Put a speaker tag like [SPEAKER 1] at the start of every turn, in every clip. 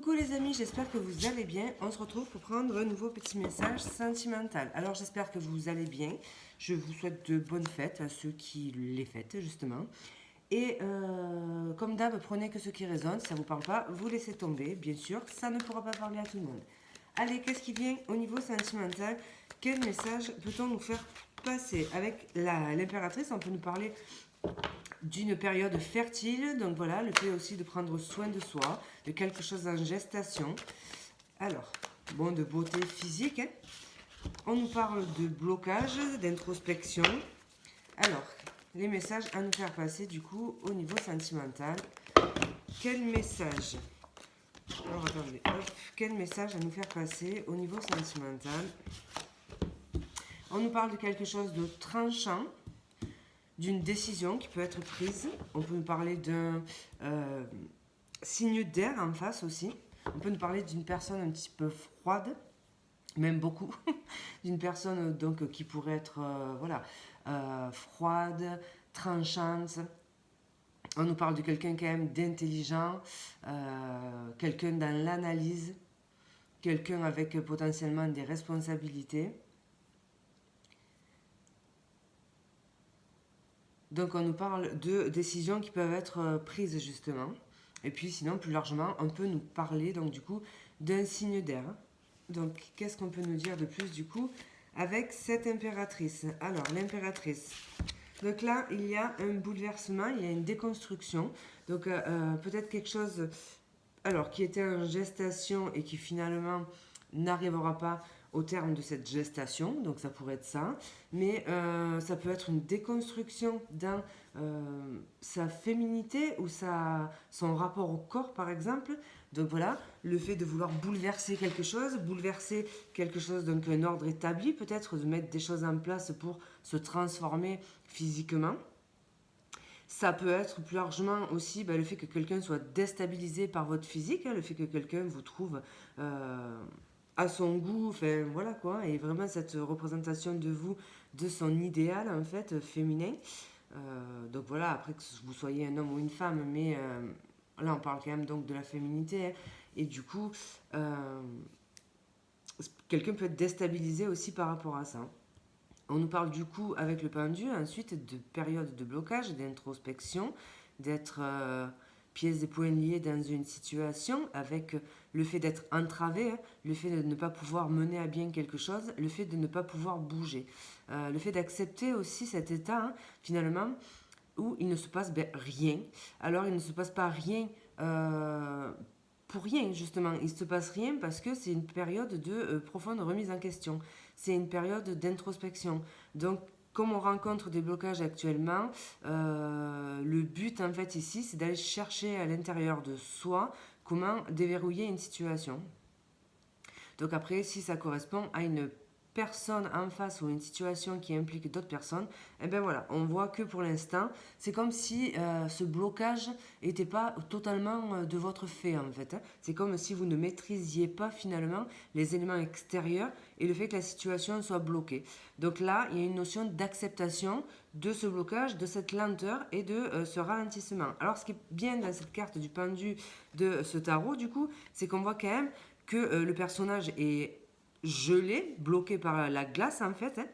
[SPEAKER 1] Coucou les amis, j'espère que vous allez bien. On se retrouve pour prendre un nouveau petit message sentimental. Alors j'espère que vous allez bien. Je vous souhaite de bonnes fêtes à ceux qui les fêtent justement. Et comme d'hab, prenez que ce qui résonne. Si ça ne vous parle pas, vous laissez tomber. Bien sûr, ça ne pourra pas parler à tout le monde. Allez, qu'est-ce qui vient au niveau sentimental? Quel message peut-on nous faire passer? Avec l'impératrice, on peut nous parler d'une période fertile, donc voilà, le fait aussi de prendre soin de soi, de quelque chose en gestation. Alors, bon, de beauté physique, hein. On nous parle de blocage, d'introspection. Alors, les messages à nous faire passer du coup au niveau sentimental. Quel message? Alors, attendez, hop, quel message à nous faire passer au niveau sentimental? On nous parle de quelque chose de tranchant, d'une décision qui peut être prise. On peut nous parler d'un signe d'air en face aussi. On peut nous parler d'une personne un petit peu froide, même beaucoup, d'une personne donc qui pourrait être froide, tranchante. On nous parle de quelqu'un quand même d'intelligent, quelqu'un dans l'analyse, quelqu'un avec potentiellement des responsabilités. Donc on nous parle de décisions qui peuvent être prises justement. Et puis sinon plus largement on peut nous parler donc du coup d'un signe d'air. Donc qu'est-ce qu'on peut nous dire de plus du coup avec cette impératrice? Alors l'impératrice. Donc là il y a un bouleversement, il y a une déconstruction. Donc peut-être quelque chose alors qui était en gestation et qui finalement n'arrivera pas au terme de cette gestation, donc ça pourrait être ça, mais ça peut être une déconstruction dans sa féminité ou son rapport au corps par exemple. Donc voilà, le fait de vouloir bouleverser quelque chose, donc un ordre établi peut-être, de mettre des choses en place pour se transformer physiquement. Ça peut être plus largement aussi le fait que quelqu'un soit déstabilisé par votre physique, hein, le fait que quelqu'un vous trouve à son goût, enfin voilà quoi, et vraiment cette représentation de vous, de son idéal en fait, féminin. Donc voilà, après que vous soyez un homme ou une femme, mais là on parle quand même donc de la féminité, hein, et du coup, quelqu'un peut être déstabilisé aussi par rapport à ça. On nous parle du coup avec le pendu ensuite de période de blocage, d'introspection, d'être pieds et poings liés dans une situation avec le fait d'être entravé, hein, le fait de ne pas pouvoir mener à bien quelque chose, le fait de ne pas pouvoir bouger, le fait d'accepter aussi cet état hein, finalement où il ne se passe rien. Alors il ne se passe pas rien pour rien justement, il ne se passe rien parce que c'est une période de profonde remise en question, c'est une période d'introspection. Donc comme on rencontre des blocages actuellement, le but en fait ici c'est d'aller chercher à l'intérieur de soi comment déverrouiller une situation. Donc après si ça correspond à une personne en face ou une situation qui implique d'autres personnes, et bien voilà, on voit que pour l'instant, c'est comme si ce blocage n'était pas totalement de votre fait en fait. Hein. C'est comme si vous ne maîtrisiez pas finalement les éléments extérieurs et le fait que la situation soit bloquée. Donc là, il y a une notion d'acceptation de ce blocage, de cette lenteur et de ce ralentissement. Alors ce qui est bien dans cette carte du pendu de ce tarot, du coup, c'est qu'on voit quand même que le personnage est gelé, bloqué par la glace en fait. Hein.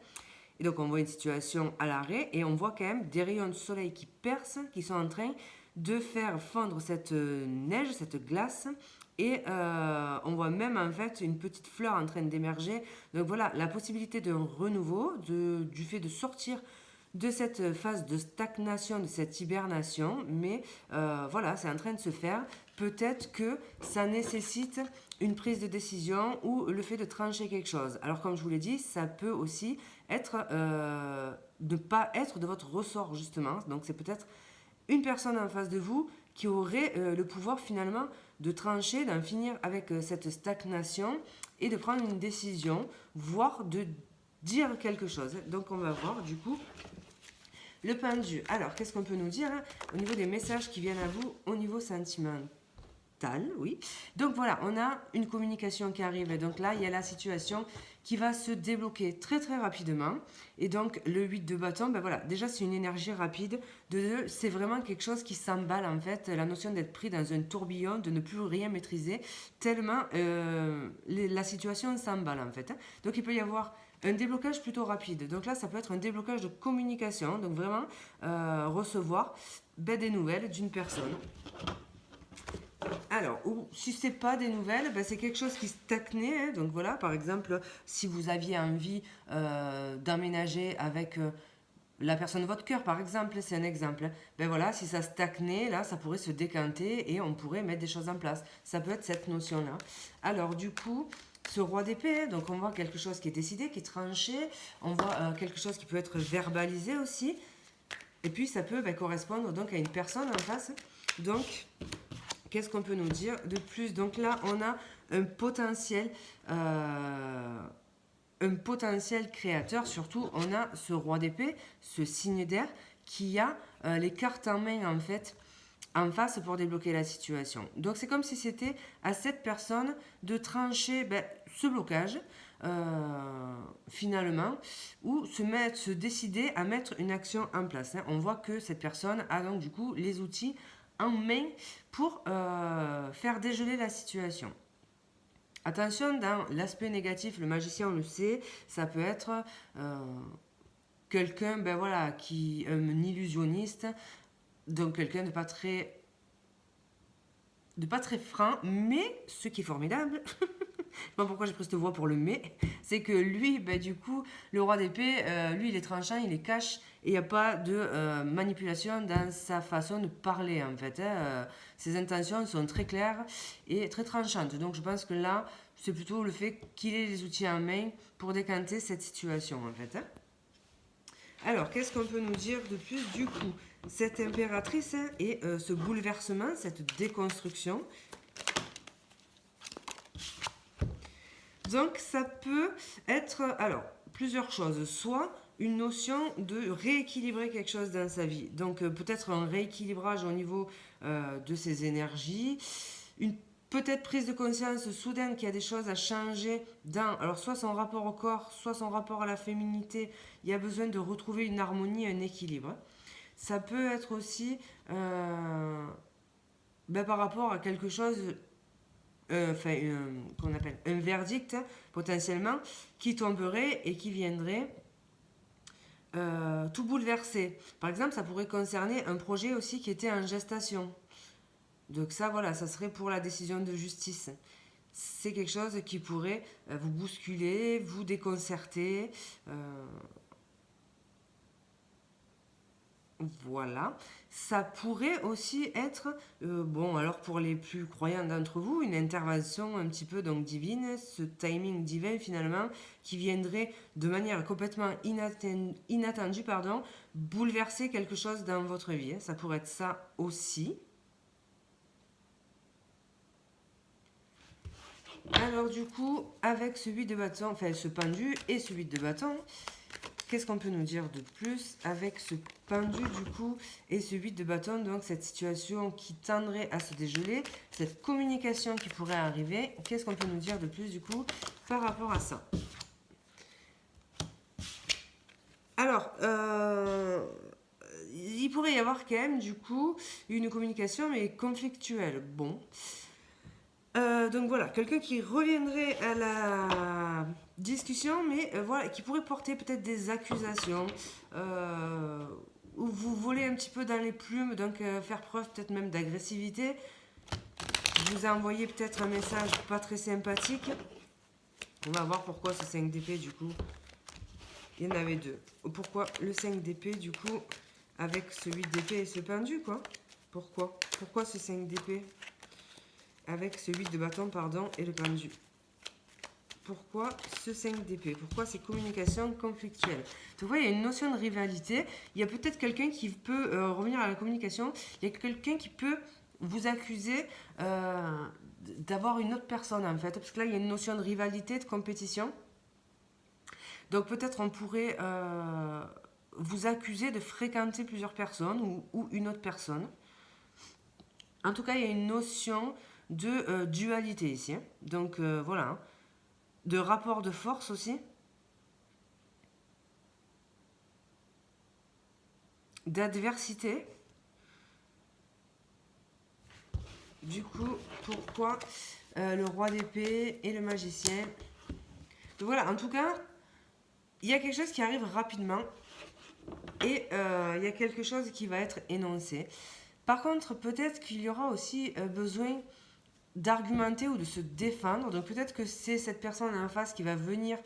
[SPEAKER 1] Et donc on voit une situation à l'arrêt et on voit quand même des rayons de soleil qui percent, qui sont en train de faire fondre cette neige, cette glace. Et on voit même en fait une petite fleur en train d'émerger. Donc voilà, la possibilité d'un renouveau, du fait de sortir de cette phase de stagnation, de cette hibernation, mais voilà, c'est en train de se faire. Peut-être que ça nécessite une prise de décision ou le fait de trancher quelque chose. Alors comme je vous l'ai dit, ça peut aussi être ne pas être de votre ressort justement. Donc c'est peut-être une personne en face de vous qui aurait le pouvoir finalement de trancher, d'en finir avec cette stagnation et de prendre une décision, voire de dire quelque chose. Donc on va voir du coup le pendu. Alors, qu'est-ce qu'on peut nous dire hein, au niveau des messages qui viennent à vous au niveau sentimental? Oui. Donc voilà, on a une communication qui arrive. Et donc là, il y a la situation qui va se débloquer très très rapidement. Et donc le 8 de bâton, ben voilà, déjà c'est une énergie rapide. De deux, c'est vraiment quelque chose qui s'emballe en fait, la notion d'être pris dans un tourbillon, de ne plus rien maîtriser, tellement la situation s'emballe en fait. Donc il peut y avoir un déblocage plutôt rapide. Donc là, ça peut être un déblocage de communication, donc vraiment recevoir des nouvelles d'une personne. Alors, ou si c'est pas des nouvelles, c'est quelque chose qui stagnait. Hein. Donc voilà, par exemple, si vous aviez envie d'emménager avec la personne de votre cœur, par exemple, c'est un exemple. Ben voilà, si ça stagnait, là, ça pourrait se décanter et on pourrait mettre des choses en place. Ça peut être cette notion-là. Alors, du coup, ce roi d'épée, donc on voit quelque chose qui est décidé, qui est tranché. On voit quelque chose qui peut être verbalisé aussi. Et puis, ça peut correspondre donc à une personne en face. Donc, qu'est-ce qu'on peut nous dire de plus? Donc là, on a un potentiel créateur. Surtout, on a ce roi d'épée, ce signe d'air, qui a les cartes en main, en fait, en face pour débloquer la situation. Donc, c'est comme si c'était à cette personne de trancher ce blocage, finalement, ou se décider à mettre une action en place. Hein. On voit que cette personne a donc, du coup, les outils en main pour faire dégeler la situation. Attention, dans l'aspect négatif, le magicien, on le sait, ça peut être quelqu'un qui est un illusionniste, donc quelqu'un de pas très franc, mais ce qui est formidable, je sais pas pourquoi j'ai pris cette voix pour le mais, c'est que lui, du coup, le roi d'épée, lui, il est tranchant, il est cash, et il n'y a pas de manipulation dans sa façon de parler, en fait. Hein. Ses intentions sont très claires et très tranchantes. Donc, je pense que là, c'est plutôt le fait qu'il ait les outils en main pour décanter cette situation, en fait. Hein. Alors, qu'est-ce qu'on peut nous dire de plus du coup? Cette impératrice et ce bouleversement, cette déconstruction. Donc, ça peut être, alors, plusieurs choses. Soit une notion de rééquilibrer quelque chose dans sa vie. Donc, peut-être un rééquilibrage au niveau de ses énergies. Une peut-être prise de conscience soudaine qu'il y a des choses à changer dans, alors soit son rapport au corps, soit son rapport à la féminité. Il y a besoin de retrouver une harmonie, un équilibre. Ça peut être aussi par rapport à quelque chose, qu'on appelle un verdict potentiellement, qui tomberait et qui viendrait tout bouleverser. Par exemple, ça pourrait concerner un projet aussi qui était en gestation. Donc ça, voilà, ça serait pour la décision de justice. C'est quelque chose qui pourrait vous bousculer, vous déconcerter. Voilà. Ça pourrait aussi être, alors pour les plus croyants d'entre vous, une intervention un petit peu donc divine, ce timing divin finalement, qui viendrait de manière complètement inattendue, bouleverser quelque chose dans votre vie. Ça pourrait être ça aussi. Alors du coup, avec ce 8 de bâton, enfin ce pendu et ce 8 de bâton, qu'est-ce qu'on peut nous dire de plus avec ce pendu du coup et ce 8 de bâton, donc cette situation qui tendrait à se dégeler, cette communication qui pourrait arriver, qu'est-ce qu'on peut nous dire de plus du coup par rapport à ça? Alors, il pourrait y avoir quand même du coup une communication mais conflictuelle. Bon. Donc voilà, quelqu'un qui reviendrait à la discussion, mais voilà, qui pourrait porter peut-être des accusations, ou vous voler un petit peu dans les plumes, donc faire preuve peut-être même d'agressivité. Je vous ai envoyé peut-être un message pas très sympathique. On va voir pourquoi ce 5 d'épée du coup. Il y en avait deux. Pourquoi le 5 d'épée du coup avec ce 8 d'épée et ce pendu quoi? Pourquoi ce 5 d'épée avec ce 8 de bâton, et le pendu? Pourquoi ce 5 d'épée? Pourquoi ces communications conflictuelles? Tu vois, il y a une notion de rivalité. Il y a peut-être quelqu'un qui peut revenir à la communication. Il y a quelqu'un qui peut vous accuser d'avoir une autre personne, en fait. Parce que là, il y a une notion de rivalité, de compétition. Donc peut-être on pourrait vous accuser de fréquenter plusieurs personnes ou une autre personne. En tout cas, il y a une notion de dualité ici. Hein. Donc voilà. de rapport de force aussi. D'adversité. Du coup, pourquoi le roi d'épée et le magicien? Donc voilà, en tout cas, il y a quelque chose qui arrive rapidement et il y a quelque chose qui va être énoncé. Par contre, peut-être qu'il y aura aussi besoin d'argumenter ou de se défendre. Donc peut-être que c'est cette personne en face qui va venir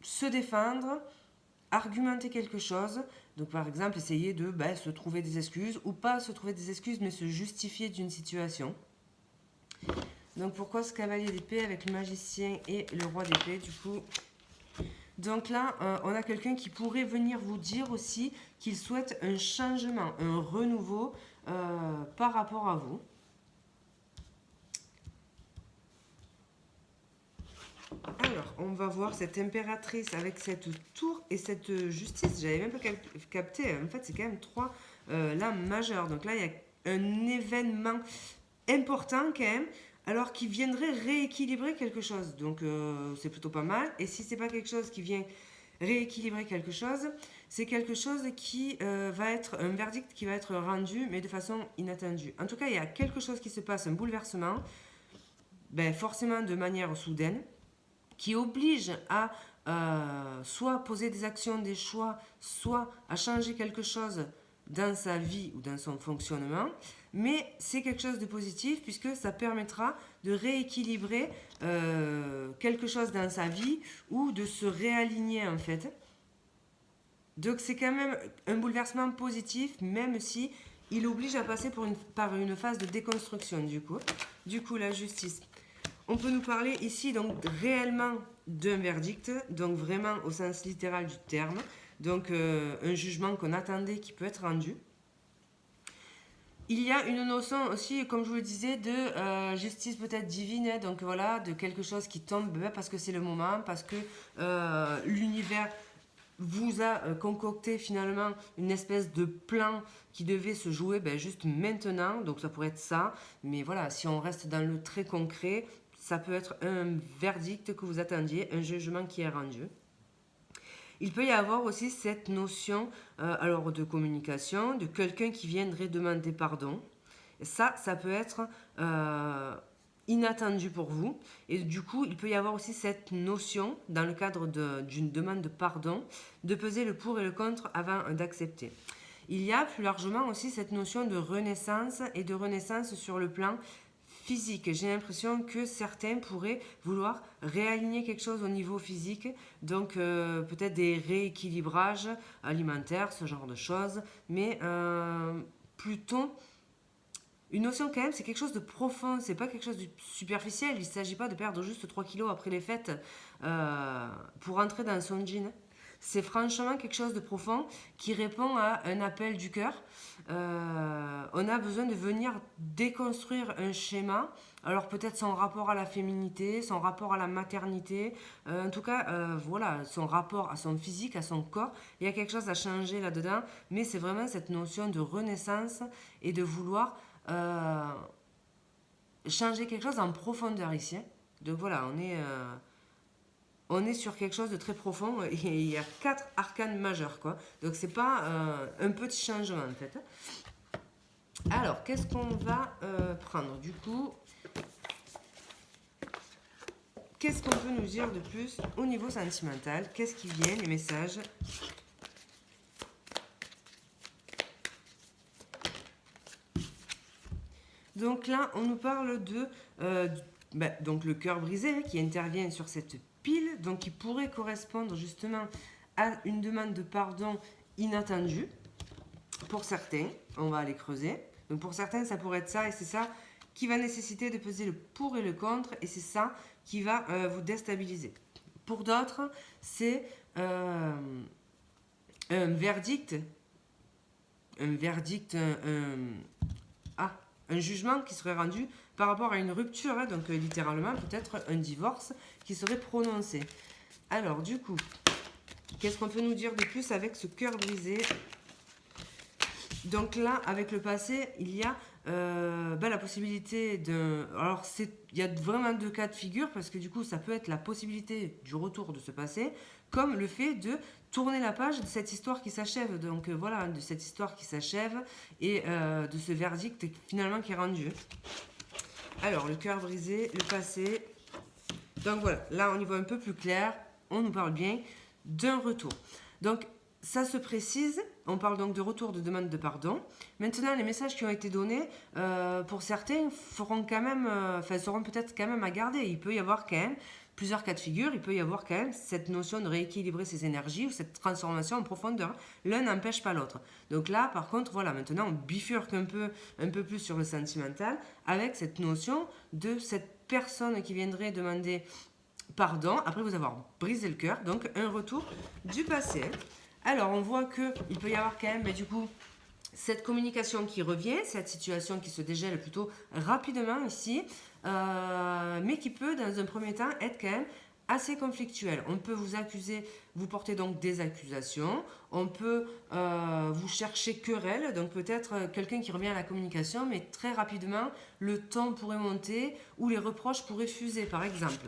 [SPEAKER 1] se défendre, argumenter quelque chose. Donc par exemple, essayer de se trouver des excuses ou pas se trouver des excuses, mais se justifier d'une situation. Donc pourquoi ce cavalier d'épée avec le magicien et le roi d'épée du coup? Donc là, on a quelqu'un qui pourrait venir vous dire aussi qu'il souhaite un changement, un renouveau par rapport à vous. Alors, on va voir cette impératrice avec cette tour et cette justice. J'avais même pas capté. En fait, c'est quand même trois lames majeures. Donc là, il y a un événement important quand même, alors qui viendrait rééquilibrer quelque chose. Donc c'est plutôt pas mal. Et si c'est pas quelque chose qui vient rééquilibrer quelque chose, c'est quelque chose qui va être un verdict qui va être rendu, mais de façon inattendue. En tout cas, il y a quelque chose qui se passe, un bouleversement, forcément de manière soudaine, qui oblige à soit poser des actions, des choix, soit à changer quelque chose dans sa vie ou dans son fonctionnement, mais c'est quelque chose de positif puisque ça permettra de rééquilibrer quelque chose dans sa vie ou de se réaligner en fait. Donc c'est quand même un bouleversement positif, même si il oblige à passer par une phase de déconstruction du coup. Du coup, la justice. On peut nous parler ici donc réellement d'un verdict, donc vraiment au sens littéral du terme, donc un jugement qu'on attendait qui peut être rendu. Il y a une notion aussi, comme je vous le disais, de justice peut-être divine, hein, donc voilà, de quelque chose qui tombe parce que c'est le moment, parce que l'univers vous a concocté finalement une espèce de plan qui devait se jouer juste maintenant, donc ça pourrait être ça, mais voilà, si on reste dans le très concret, ça peut être un verdict que vous attendiez, un jugement qui est rendu. Il peut y avoir aussi cette notion alors de communication, de quelqu'un qui viendrait demander pardon. Et ça peut être inattendu pour vous. Et du coup, il peut y avoir aussi cette notion, dans le cadre d'une demande de pardon, de peser le pour et le contre avant d'accepter. Il y a plus largement aussi cette notion de renaissance et de renaissance sur le plan physique. J'ai l'impression que certains pourraient vouloir réaligner quelque chose au niveau physique, donc peut-être des rééquilibrages alimentaires, ce genre de choses, mais plutôt une notion quand même, c'est quelque chose de profond, c'est pas quelque chose de superficiel, il ne s'agit pas de perdre juste 3 kilos après les fêtes pour entrer dans son jean. C'est franchement quelque chose de profond qui répond à un appel du cœur. On a besoin de venir déconstruire un schéma. Alors peut-être son rapport à la féminité, son rapport à la maternité, en tout cas, voilà, son rapport à son physique, à son corps. Il y a quelque chose à changer là-dedans, mais c'est vraiment cette notion de renaissance et de vouloir changer quelque chose en profondeur ici. Donc voilà, on est sur quelque chose de très profond et il y a 4 arcanes majeures quoi. Donc c'est pas un petit changement en fait. Alors qu'est-ce qu'on va prendre du coup? Qu'est-ce qu'on peut nous dire de plus au niveau sentimental? Qu'est-ce qui vient, les messages? Donc là, on nous parle de donc le cœur brisé qui intervient sur cette pile, donc qui pourrait correspondre justement à une demande de pardon inattendue. Pour certains, on va aller creuser. Donc pour certains, ça pourrait être ça, et c'est ça qui va nécessiter de peser le pour et le contre, et c'est ça qui va vous déstabiliser. Pour d'autres, c'est un verdict, un jugement qui serait rendu par rapport à une rupture, hein, donc littéralement peut-être un divorce qui serait prononcé. Alors du coup, qu'est-ce qu'on peut nous dire de plus avec ce cœur brisé? Donc là, avec le passé, il y a la possibilité de... Alors, il y a vraiment deux cas de figure, parce que du coup, ça peut être la possibilité du retour de ce passé, comme le fait de tourner la page de cette histoire qui s'achève. Donc voilà, de cette histoire qui s'achève et de ce verdict finalement qui est rendu. Alors, le cœur brisé, le passé. Donc voilà, là on y voit un peu plus clair. On nous parle bien d'un retour. Donc, ça se précise, on parle donc de retour de demande de pardon. Maintenant, les messages qui ont été donnés, pour certains, feront quand même, seront peut-être quand même à garder. Il peut y avoir quand même plusieurs cas de figure, il peut y avoir quand même cette notion de rééquilibrer ses énergies ou cette transformation en profondeur. L'un n'empêche pas l'autre. Donc là, par contre, voilà, maintenant on bifurque un peu plus sur le sentimental avec cette notion de cette personne qui viendrait demander pardon après vous avoir brisé le cœur, donc un retour du passé. Alors on voit qu'il peut y avoir quand même, mais du coup, cette communication qui revient, cette situation qui se dégèle plutôt rapidement ici, mais qui peut dans un premier temps être quand même assez conflictuelle. On peut vous accuser, vous portez donc des accusations, on peut vous chercher querelle, donc peut-être quelqu'un qui revient à la communication, mais très rapidement, le ton pourrait monter ou les reproches pourraient fuser par exemple.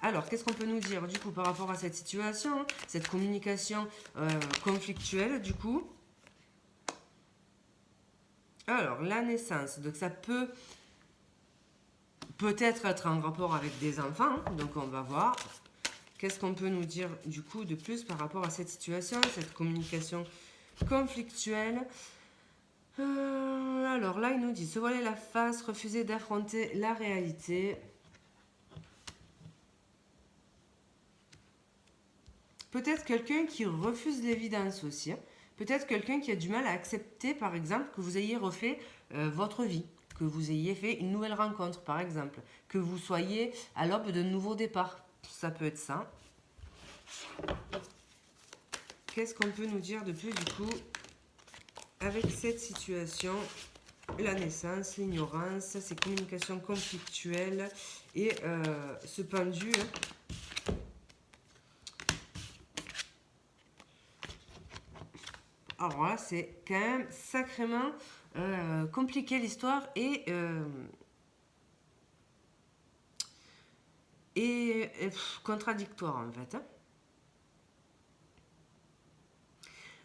[SPEAKER 1] Alors, qu'est-ce qu'on peut nous dire du coup par rapport à cette situation, cette communication conflictuelle du coup? Alors, la naissance, donc ça peut peut-être être en rapport avec des enfants, donc on va voir. Qu'est-ce qu'on peut nous dire du coup de plus par rapport à cette situation, cette communication conflictuelle? Alors là, il nous dit se voiler la face, refuser d'affronter la réalité. Peut-être quelqu'un qui refuse l'évidence aussi. Peut-être quelqu'un qui a du mal à accepter, par exemple, que vous ayez refait votre vie, que vous ayez fait une nouvelle rencontre, par exemple, que vous soyez à l'aube d'un nouveau départ. Ça peut être ça. Qu'est-ce qu'on peut nous dire de plus, du coup, avec cette situation? La naissance, l'ignorance, ces communications conflictuelles et ce pendu. Alors là, c'est quand même sacrément compliqué l'histoire et contradictoire en fait.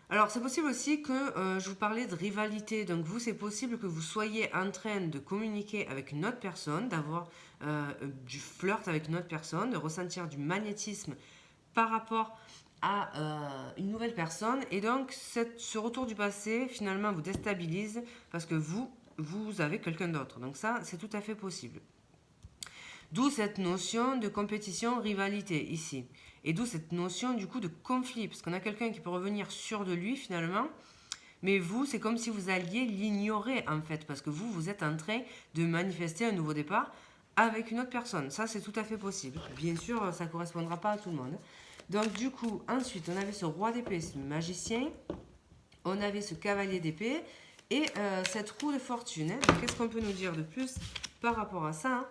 [SPEAKER 1] Alors c'est possible aussi que je vous parlais de rivalité. Donc vous, c'est possible que vous soyez en train de communiquer avec une autre personne, d'avoir du flirt avec une autre personne, de ressentir du magnétisme par rapport à une nouvelle personne. Et donc, ce retour du passé, finalement, vous déstabilise parce que vous avez quelqu'un d'autre. Donc ça, c'est tout à fait possible. D'où cette notion de compétition, rivalité ici. Et d'où cette notion du coup de conflit. Parce qu'on a quelqu'un qui peut revenir sûr de lui finalement. Mais vous, c'est comme si vous alliez l'ignorer en fait. Parce que vous êtes en train de manifester un nouveau départ avec une autre personne. Ça, c'est tout à fait possible. Bien sûr, ça ne correspondra pas à tout le monde. Donc du coup, ensuite, on avait ce roi d'épée, ce magicien. On avait ce cavalier d'épée. Et cette roue de fortune. Qu'est-ce qu'on peut nous dire de plus par rapport à ça?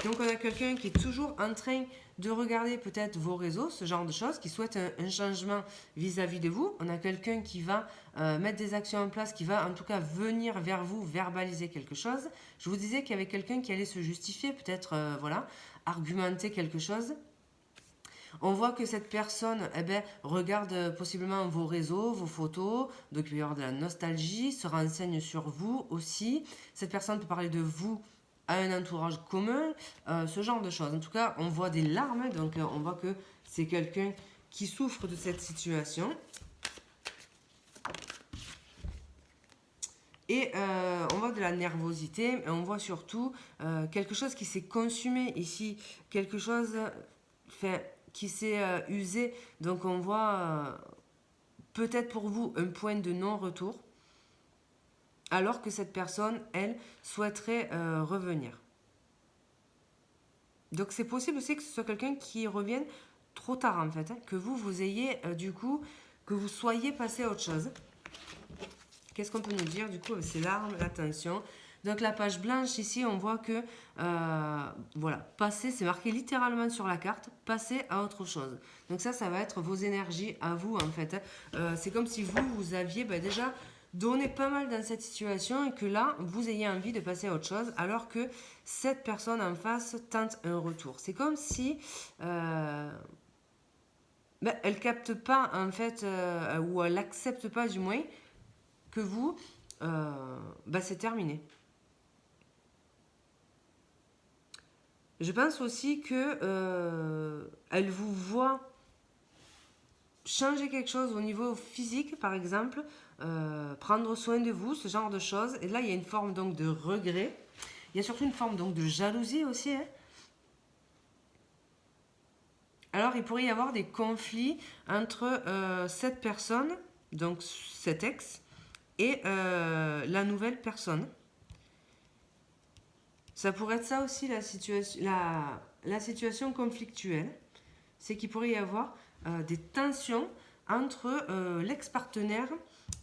[SPEAKER 1] Donc on a quelqu'un qui est toujours en train de regarder peut-être vos réseaux, ce genre de choses, qui souhaite un changement vis-à-vis de vous. On a quelqu'un qui va mettre des actions en place, qui va en tout cas venir vers vous, verbaliser quelque chose. Je vous disais qu'il y avait quelqu'un qui allait se justifier, peut-être argumenter quelque chose. On voit que cette personne regarde possiblement vos réseaux, vos photos, donc il peut y avoir de la nostalgie, se renseigne sur vous aussi. Cette personne peut parler de vous à un entourage commun, ce genre de choses. En tout cas, on voit des larmes, donc on voit que c'est quelqu'un qui souffre de cette situation. Et on voit de la nervosité, et on voit surtout quelque chose qui s'est consumé ici, quelque chose qui s'est usé. Donc on voit peut-être pour vous un point de non-retour, alors que cette personne, elle, souhaiterait revenir. Donc c'est possible aussi que ce soit quelqu'un qui revienne trop tard en fait, que vous ayez du coup, que vous soyez passé à autre chose. Qu'est-ce qu'on peut nous dire du coup avec ces larmes, la tension? Donc la page blanche ici, on voit que voilà, passer, c'est marqué littéralement sur la carte, passer à autre chose. Donc ça va être vos énergies à vous en fait. C'est comme si vous aviez déjà donner pas mal dans cette situation et que là, vous ayez envie de passer à autre chose alors que cette personne en face tente un retour. C'est comme si elle capte pas en fait, ou elle accepte pas du moins que vous, c'est terminé. Je pense aussi que elle vous voit changer quelque chose au niveau physique, par exemple, prendre soin de vous, ce genre de choses. Et là, il y a une forme donc de regret. Il y a surtout une forme donc de jalousie aussi. Hein. Alors, il pourrait y avoir des conflits entre cette personne, donc cet ex, et la nouvelle personne. Ça pourrait être ça aussi la situation conflictuelle. C'est qu'il pourrait y avoir des tensions entre l'ex-partenaire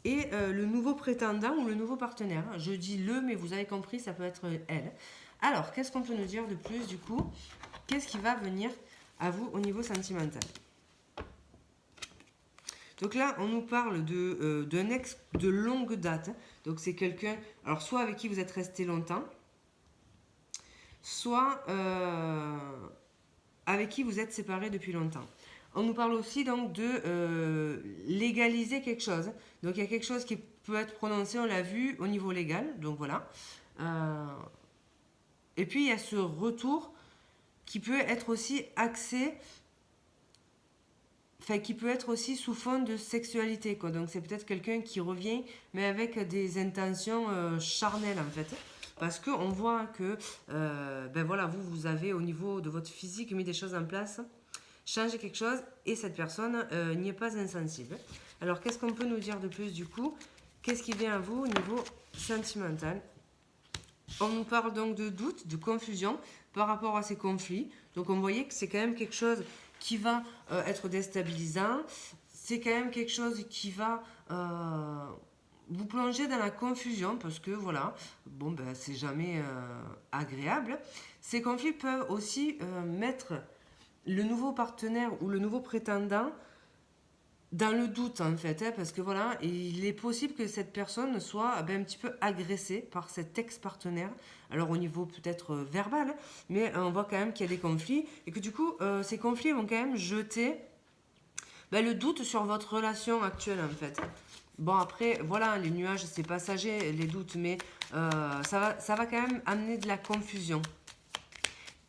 [SPEAKER 1] et le nouveau prétendant ou le nouveau partenaire. Je dis le, mais vous avez compris, ça peut être elle. Alors, qu'est-ce qu'on peut nous dire de plus du coup? Qu'est-ce qui va venir à vous au niveau sentimental? Donc là, on nous parle d'un ex de longue date. Donc c'est quelqu'un, alors soit avec qui vous êtes resté longtemps, soit avec qui vous êtes séparés depuis longtemps. On nous parle aussi donc de légaliser quelque chose. Donc il y a quelque chose qui peut être prononcé, on l'a vu, au niveau légal. Donc voilà. Et puis il y a ce retour qui peut être aussi axé, enfin qui peut être aussi sous fond de sexualité, quoi. Donc c'est peut-être quelqu'un qui revient, mais avec des intentions charnelles en fait. Parce qu'on voit que vous avez au niveau de votre physique mis des choses en place, changé quelque chose, et cette personne n'y est pas insensible. Alors qu'est-ce qu'on peut nous dire de plus du coup? Qu'est-ce qui vient à vous au niveau sentimental? On nous parle donc de doute, de confusion par rapport à ces conflits. Donc on voyait que c'est quand même quelque chose qui va être déstabilisant. C'est quand même quelque chose qui va vous plonger dans la confusion parce que voilà, c'est jamais agréable. Ces conflits peuvent aussi mettre le nouveau partenaire ou le nouveau prétendant dans le doute en fait, hein, parce que voilà, il est possible que cette personne soit un petit peu agressée par cet ex-partenaire, alors au niveau peut-être verbal, mais on voit quand même qu'il y a des conflits, et que du coup, ces conflits vont quand même jeter le doute sur votre relation actuelle en fait. Bon après, voilà, les nuages c'est passager, les doutes, mais ça va quand même amener de la confusion.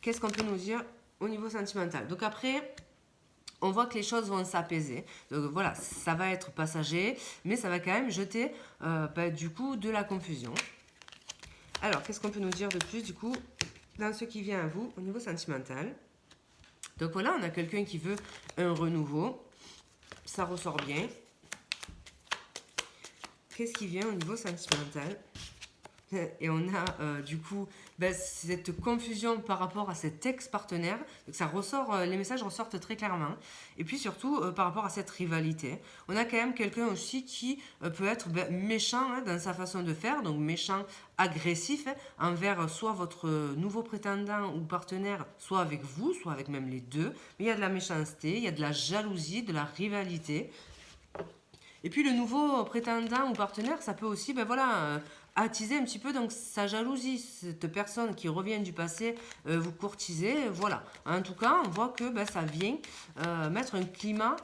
[SPEAKER 1] Qu'est-ce qu'on peut nous dire au niveau sentimental? Donc après, on voit que les choses vont s'apaiser. Donc voilà, ça va être passager, mais ça va quand même jeter du coup de la confusion. Alors, qu'est-ce qu'on peut nous dire de plus du coup dans ce qui vient à vous au niveau sentimental? Donc voilà, on a quelqu'un qui veut un renouveau. Ça ressort bien. Qu'est-ce qui vient au niveau sentimental? Et on a du coup cette confusion par rapport à cet ex-partenaire. Donc ça ressort, les messages ressortent très clairement. Et puis surtout par rapport à cette rivalité. On a quand même quelqu'un aussi qui peut être méchant hein, dans sa façon de faire, donc méchant, agressif hein, envers soit votre nouveau prétendant ou partenaire, soit avec vous, soit avec même les deux. Mais il y a de la méchanceté, il y a de la jalousie, de la rivalité. Et puis le nouveau prétendant ou partenaire, ça peut aussi attiser un petit peu donc sa jalousie. Cette personne qui revient du passé, vous courtiser, voilà. En tout cas, on voit que ça vient mettre un climat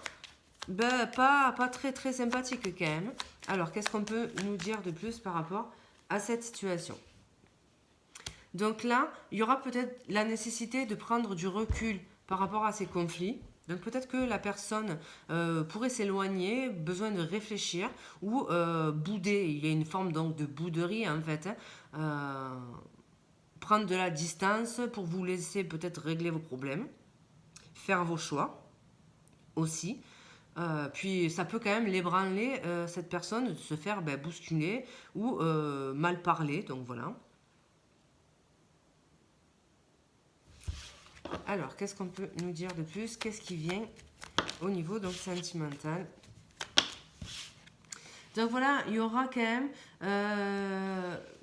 [SPEAKER 1] pas très très sympathique quand même. Alors, qu'est-ce qu'on peut nous dire de plus par rapport à cette situation? Donc là, il y aura peut-être la nécessité de prendre du recul par rapport à ces conflits. Donc peut-être que la personne pourrait s'éloigner, besoin de réfléchir ou bouder. Il y a une forme donc de bouderie en fait. Hein. Prendre de la distance pour vous laisser peut-être régler vos problèmes, faire vos choix aussi. Puis ça peut quand même l'ébranler cette personne de se faire bousculer ou mal parler. Donc voilà. Alors, qu'est-ce qu'on peut nous dire de plus? Qu'est-ce qui vient au niveau donc sentimental? Donc voilà, il y aura quand même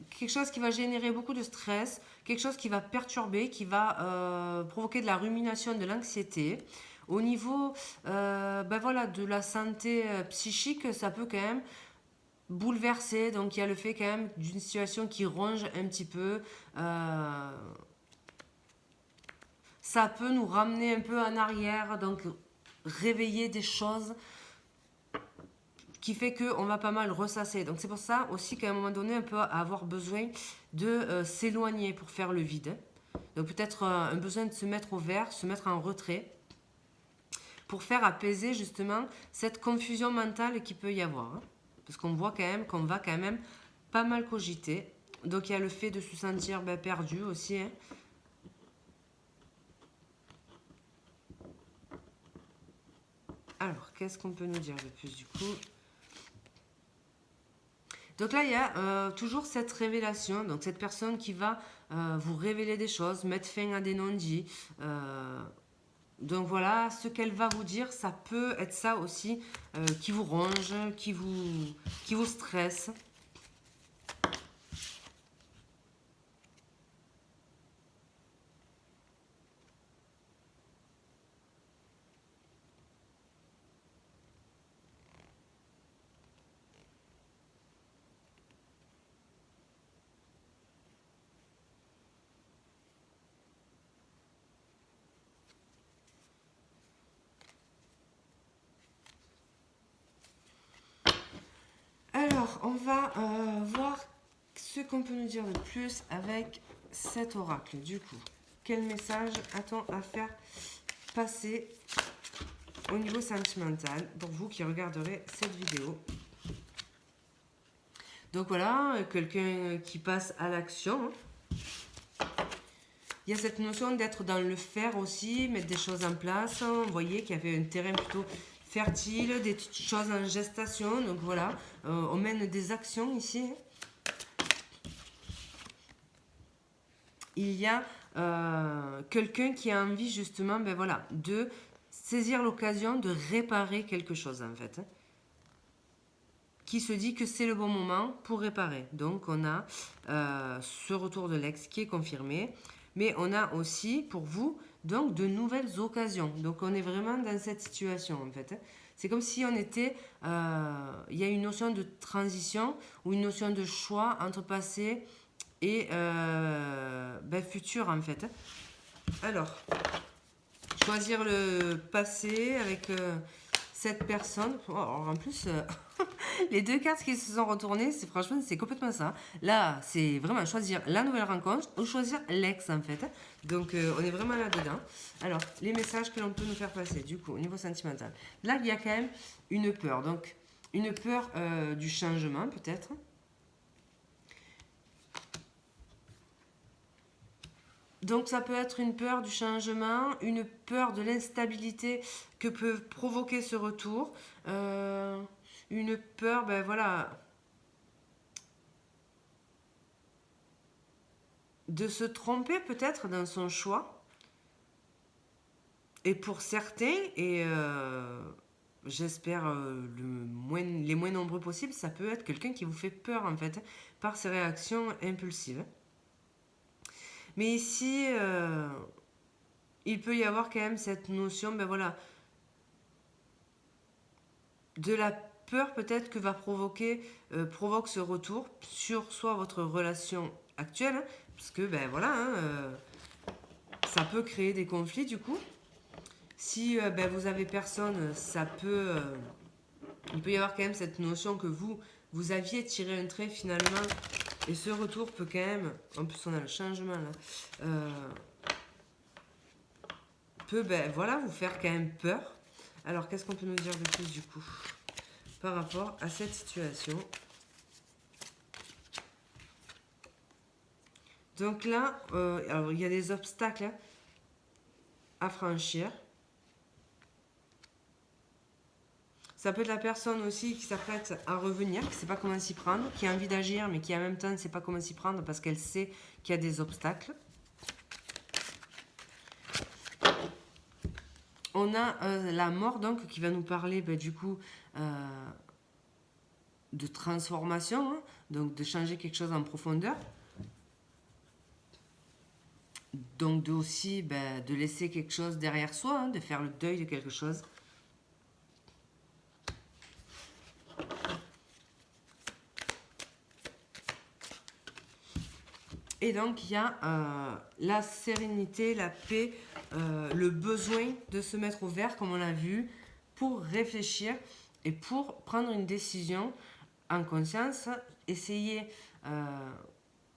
[SPEAKER 1] quelque chose qui va générer beaucoup de stress, quelque chose qui va perturber, qui va provoquer de la rumination, de l'anxiété. Au niveau de la santé psychique, ça peut quand même bouleversé, donc il y a le fait quand même d'une situation qui ronge un petit peu. Ça peut nous ramener un peu en arrière, donc réveiller des choses qui fait qu'on va pas mal ressasser. Donc c'est pour ça aussi qu'à un moment donné, on peut avoir besoin de s'éloigner pour faire le vide. Donc peut-être un besoin de se mettre au vert, se mettre en retrait, pour faire apaiser justement cette confusion mentale qu'il peut y avoir. Hein. Parce qu'on voit quand même qu'on va quand même pas mal cogiter. Donc il y a le fait de se sentir perdu aussi. Hein. Alors, qu'est-ce qu'on peut nous dire de plus du coup? Donc là, il y a toujours cette révélation, donc cette personne qui va vous révéler des choses, mettre fin à des non-dits. Donc voilà, ce qu'elle va vous dire, ça peut être ça aussi qui vous ronge, qui vous stresse. Alors, on va voir ce qu'on peut nous dire de plus avec cet oracle. Du coup, quel message a-t-on à faire passer au niveau sentimental pour vous qui regarderez cette vidéo? Donc voilà, quelqu'un qui passe à l'action. Il y a cette notion d'être dans le faire aussi, mettre des choses en place. Vous voyez qu'il y avait un terrain plutôt fertile, des choses en gestation. Donc voilà, on mène des actions ici. Il y a quelqu'un qui a envie justement voilà, de saisir l'occasion de réparer quelque chose en fait. Qui se dit que c'est le bon moment pour réparer. Donc on a ce retour de l'ex qui est confirmé. Mais on a aussi pour vous donc de nouvelles occasions. Donc on est vraiment dans cette situation en fait. C'est comme si on était... Il y a une notion de transition ou une notion de choix entre passé et futur en fait. Alors, choisir le passé avec cette personne. Oh, en plus, les deux cartes qui se sont retournées, c'est franchement, c'est complètement ça. Là, c'est vraiment choisir la nouvelle rencontre ou choisir l'ex en fait. Donc, on est vraiment là-dedans. Alors, les messages que l'on peut nous faire passer, du coup, au niveau sentimental. Là, il y a quand même une peur. Donc, une peur du changement peut-être. Donc ça peut être une peur du changement, une peur de l'instabilité que peut provoquer ce retour, une peur, voilà, de se tromper peut-être dans son choix. Et pour certains, et j'espère les moins nombreux possibles, ça peut être quelqu'un qui vous fait peur en fait, par ses réactions impulsives. Mais ici, il peut y avoir quand même cette notion, voilà, de la peur peut-être que provoque ce retour sur soit votre relation actuelle, hein, parce que voilà, hein, ça peut créer des conflits du coup. Si vous avez personne, il peut y avoir quand même cette notion que vous aviez tiré un trait finalement, et ce retour peut quand même, en plus on a le changement là, peut voilà, vous faire quand même peur. Alors qu'est-ce qu'on peut nous dire de plus du coup par rapport à cette situation? Donc là, alors, il y a des obstacles à franchir. Ça peut être la personne aussi qui s'apprête à revenir, qui ne sait pas comment s'y prendre, qui a envie d'agir, mais qui en même temps ne sait pas comment s'y prendre parce qu'elle sait qu'il y a des obstacles. On a la mort donc qui va nous parler du coup de transformation, hein, donc de changer quelque chose en profondeur. Donc de aussi de laisser quelque chose derrière soi, hein, de faire le deuil de quelque chose. Et donc, il y a la sérénité, la paix, le besoin de se mettre au vert, comme on l'a vu, pour réfléchir et pour prendre une décision en conscience. Essayer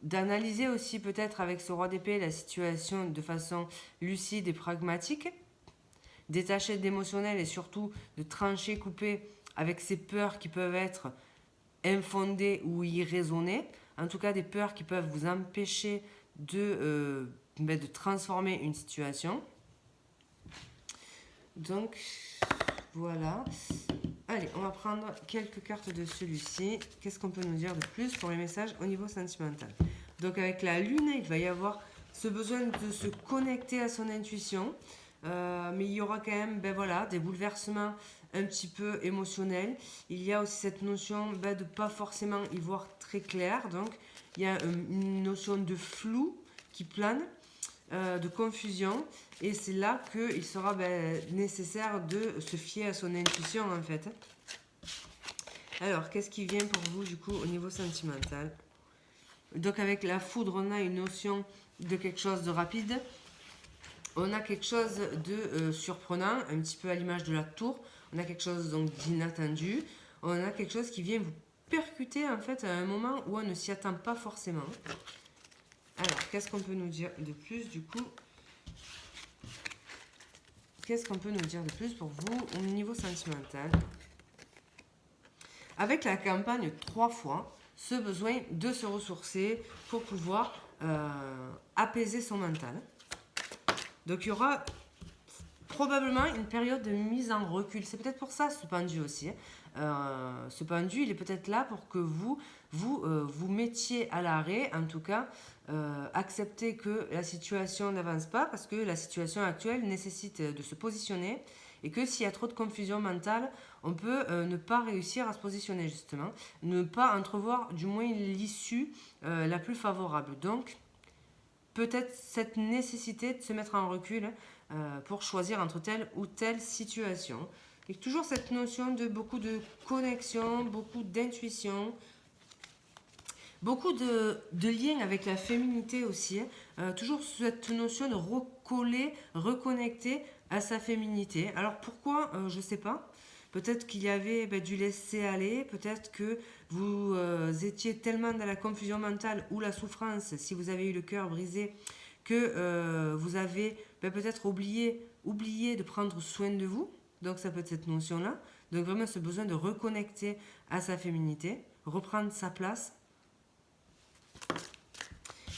[SPEAKER 1] d'analyser aussi peut-être avec ce roi d'épée la situation de façon lucide et pragmatique, détacher de l'émotionnel et surtout de trancher, couper avec ces peurs qui peuvent être infondées ou irraisonnées, en tout cas des peurs qui peuvent vous empêcher de transformer une situation. Donc voilà. Allez, on va prendre quelques cartes de celui-ci. Qu'est-ce qu'on peut nous dire de plus pour les messages au niveau sentimental? Donc avec la lune, il va y avoir ce besoin de se connecter à son intuition. Mais il y aura quand même des bouleversements un petit peu émotionnels. Il y a aussi cette notion de ne pas forcément y voir très clair. Donc il y a une notion de flou qui plane, de confusion. Et c'est là qu'il sera nécessaire de se fier à son intuition en fait. Alors, qu'est-ce qui vient pour vous du coup au niveau sentimental? Donc avec la foudre, on a une notion de quelque chose de rapide. On a quelque chose de surprenant, un petit peu à l'image de la tour. On a quelque chose donc d'inattendu. On a quelque chose qui vient vous percuter en fait à un moment où on ne s'y attend pas forcément. Alors, qu'est-ce qu'on peut nous dire de plus du coup? Qu'est-ce qu'on peut nous dire de plus pour vous au niveau sentimental? Avec la campagne 3 fois, ce besoin de se ressourcer pour pouvoir apaiser son mental. Donc il y aura probablement une période de mise en recul. C'est peut-être pour ça ce pendu aussi. Ce pendu, il est peut-être là pour que vous mettiez à l'arrêt, en tout cas, accepter que la situation n'avance pas parce que la situation actuelle nécessite de se positionner et que s'il y a trop de confusion mentale, on peut ne pas réussir à se positionner justement, ne pas entrevoir du moins l'issue la plus favorable. Donc, peut-être cette nécessité de se mettre en recul pour choisir entre telle ou telle situation. Et toujours cette notion de beaucoup de connexion, beaucoup d'intuition, beaucoup de liens avec la féminité aussi. Toujours cette notion de recoller, reconnecter à sa féminité. Alors pourquoi je ne sais pas. Peut-être qu'il y avait du laisser aller, peut-être que vous étiez tellement dans la confusion mentale ou la souffrance, si vous avez eu le cœur brisé, que vous avez peut-être oublié de prendre soin de vous. Donc ça peut être cette notion-là. Donc vraiment ce besoin de reconnecter à sa féminité, reprendre sa place.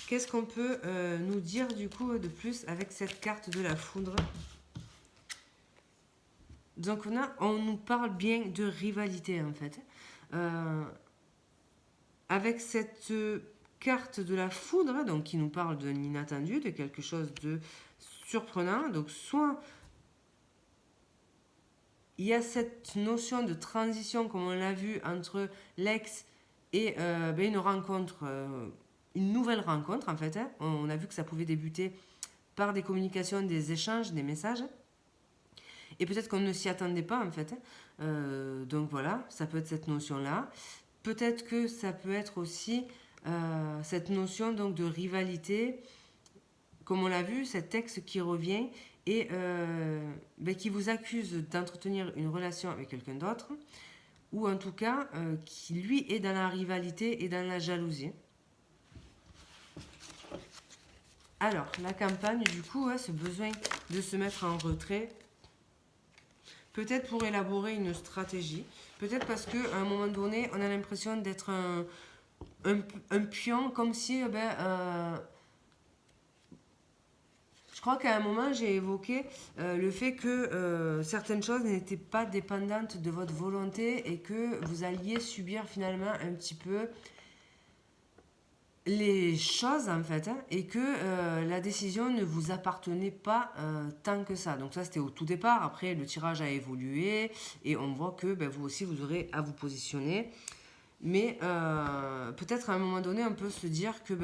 [SPEAKER 1] Qu'est-ce qu'on peut nous dire du coup de plus avec cette carte de la foudre? Donc on nous parle bien de rivalité en fait. Avec cette carte de la foudre, donc qui nous parle de l'inattendu, de quelque chose de surprenant. Donc soit il y a cette notion de transition, comme on l'a vu, entre l'ex et une rencontre, une nouvelle rencontre en fait. On a vu que ça pouvait débuter par des communications, des échanges, des messages. Et peut-être qu'on ne s'y attendait pas en fait. Donc voilà, ça peut être cette notion-là. Peut-être que ça peut être aussi cette notion donc de rivalité, comme on l'a vu, cet ex qui revient et qui vous accuse d'entretenir une relation avec quelqu'un d'autre, ou en tout cas qui lui est dans la rivalité et dans la jalousie. Alors, la campagne, du coup, ce besoin de se mettre en retrait, peut-être pour élaborer une stratégie, peut-être parce qu'à un moment donné, on a l'impression d'être un pion, comme si... je crois qu'à un moment, j'ai évoqué le fait que certaines choses n'étaient pas dépendantes de votre volonté et que vous alliez subir finalement un petit peu les choses en fait, et que la décision ne vous appartenait pas tant que ça. Donc ça c'était au tout départ. Après le tirage a évolué et on voit que vous aussi vous aurez à vous positionner. Mais peut-être à un moment donné on peut se dire que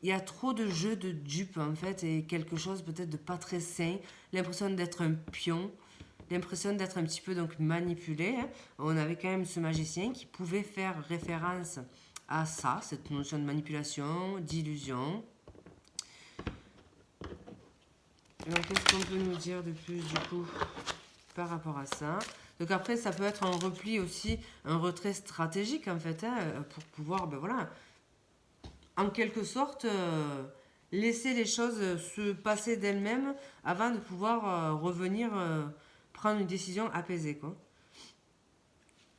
[SPEAKER 1] il y a trop de jeux de dupes en fait et quelque chose peut-être de pas très sain, l'impression d'être un pion, l'impression d'être un petit peu donc manipulé. On avait quand même ce magicien qui pouvait faire référence à ça, cette notion de manipulation, d'illusion. Alors, qu'est-ce qu'on peut nous dire de plus, du coup, par rapport à ça? Donc après, ça peut être un repli aussi, un retrait stratégique, en fait, hein, pour pouvoir, ben voilà, en quelque sorte, laisser les choses se passer d'elles-mêmes avant de pouvoir revenir prendre une décision apaisée, quoi.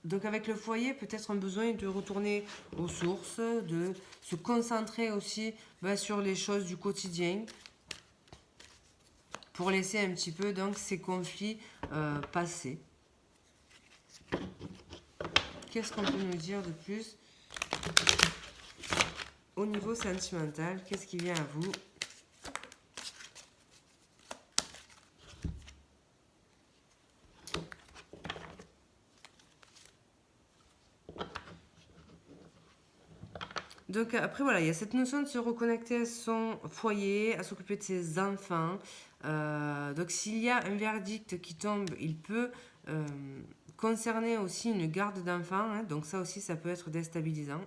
[SPEAKER 1] Donc avec le foyer, peut-être un besoin de retourner aux sources, de se concentrer aussi sur les choses du quotidien pour laisser un petit peu donc ces conflits passer. Qu'est-ce qu'on peut nous dire de plus au niveau sentimental? Qu'est-ce qui vient à vous? Donc après voilà, il y a cette notion de se reconnecter à son foyer, à s'occuper de ses enfants. Donc s'il y a un verdict qui tombe, il peut concerner aussi une garde d'enfants, hein, donc ça aussi ça peut être déstabilisant.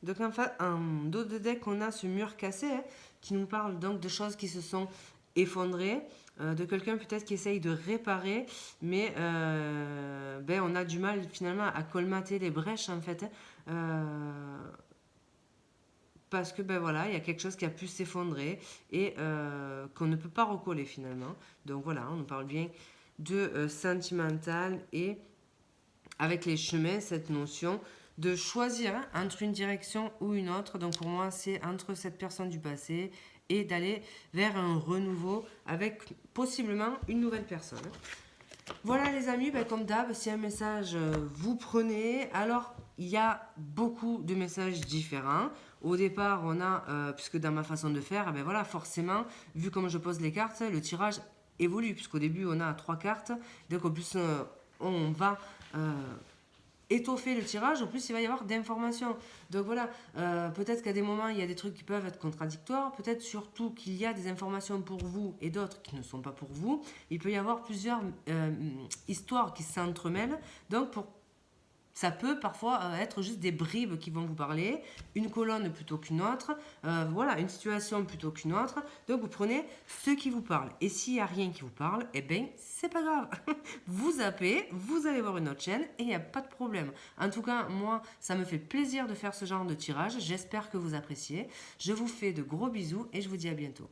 [SPEAKER 1] Donc en dos de deck, on a ce mur cassé hein, qui nous parle donc de choses qui se sont effondrées, de quelqu'un peut-être qui essaye de réparer, mais on a du mal finalement à colmater les brèches en fait. Parce que voilà, il y a quelque chose qui a pu s'effondrer et qu'on ne peut pas recoller finalement. Donc voilà, on nous parle bien de sentimental et avec les chemins, cette notion de choisir entre une direction ou une autre. Donc pour moi, c'est entre cette personne du passé et d'aller vers un renouveau avec possiblement une nouvelle personne. Voilà les amis, comme d'hab, si un message vous prenez, alors il y a beaucoup de messages différents. Au départ, on a, puisque dans ma façon de faire, voilà, forcément, vu comme je pose les cartes, le tirage évolue, puisqu'au début on a 3 cartes, donc en plus on va étoffer le tirage, en plus il va y avoir d'informations. Donc voilà, peut-être qu'à des moments il y a des trucs qui peuvent être contradictoires, peut-être surtout qu'il y a des informations pour vous et d'autres qui ne sont pas pour vous. Il peut y avoir plusieurs histoires qui s'entremêlent, donc ça peut parfois être juste des bribes qui vont vous parler, une colonne plutôt qu'une autre, voilà, une situation plutôt qu'une autre. Donc vous prenez ce qui vous parle. Et s'il n'y a rien qui vous parle, eh bien, c'est pas grave. Vous zappez, vous allez voir une autre chaîne et il n'y a pas de problème. En tout cas, moi, ça me fait plaisir de faire ce genre de tirage. J'espère que vous appréciez. Je vous fais de gros bisous et je vous dis à bientôt.